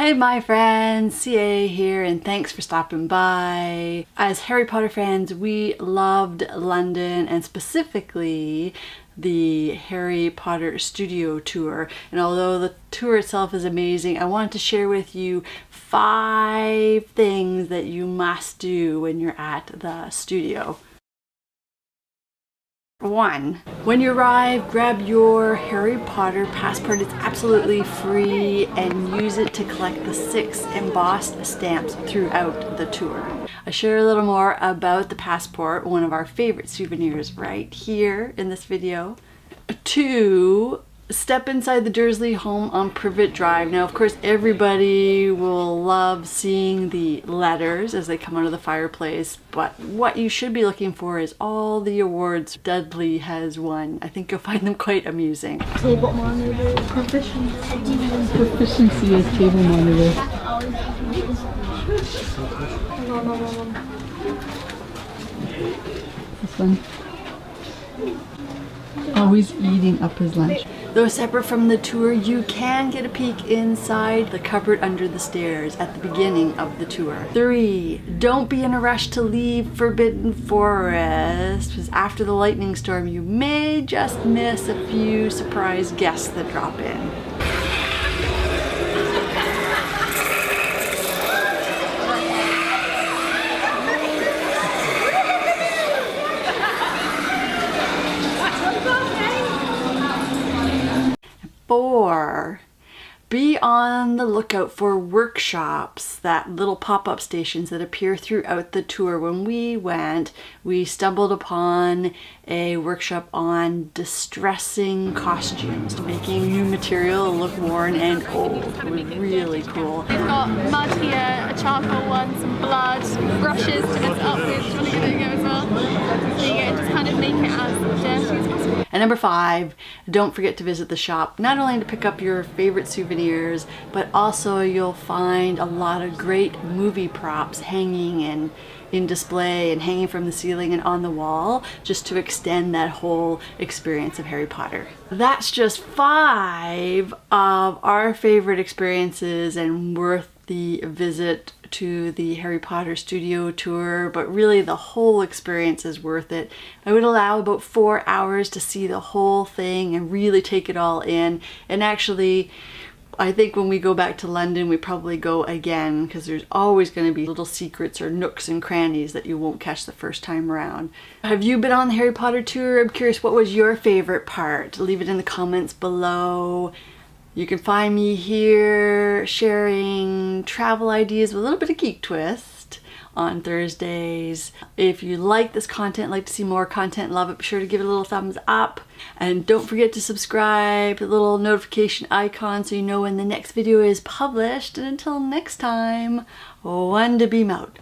Hey my friends, CA here, and thanks for stopping by. As Harry Potter fans, we loved London and specifically the Harry Potter studio tour. And although the tour itself is amazing, I wanted to share with you 5 things that you must do when you're at the studio. 1. When you arrive, grab your Harry Potter passport. It's absolutely free, and use it to collect the 6 embossed stamps throughout the tour. I share a little more about the passport, one of our favorite souvenirs, right here in this video. 2. Step inside the Dursley home on Privet Drive. Now, of course, everybody will love seeing the letters as they come out of the fireplace, but what you should be looking for is all the awards Dudley has won. I think you'll find them quite amusing. Table monitor, proficiency is table monitor. This one. Always eating up his lunch. Though separate from the tour, you can get a peek inside the cupboard under the stairs at the beginning of the tour. 3. Don't be in a rush to leave Forbidden Forest, because after the lightning storm, you may just miss a few surprise guests that drop in. Be on the lookout for workshops, that little pop-up stations that appear throughout the tour. When we went, we stumbled upon a workshop on distressing costumes, making new material look worn and old. It was really cool. We've got mud here, a charcoal one, some blood, brushes to mix it up with. Do you want to give it a go as well? So you get just kind of make it as dirty as possible. And number 5, don't forget to visit the shop, not only to pick up your favorite souvenirs, but also you'll find a lot of great movie props hanging in display and hanging from the ceiling and on the wall, just to extend that whole experience of Harry Potter. That's just 5 of our favorite experiences and worth the visit to the Harry Potter studio tour, but really the whole experience is worth it. I would allow about 4 hours to see the whole thing and really take it all in. And actually, I think when we go back to London, we probably go again, because there's always going to be little secrets or nooks and crannies that you won't catch the first time around. Have you been on the Harry Potter tour? I'm curious, what was your favorite part? Leave it in the comments below. You can find me here sharing travel ideas with a little bit of geek twist on Thursdays. If you like this content, like to see more content, love it, be sure to give it a little thumbs up. And don't forget to subscribe, the little notification icon, so you know when the next video is published. And until next time, one to beam out.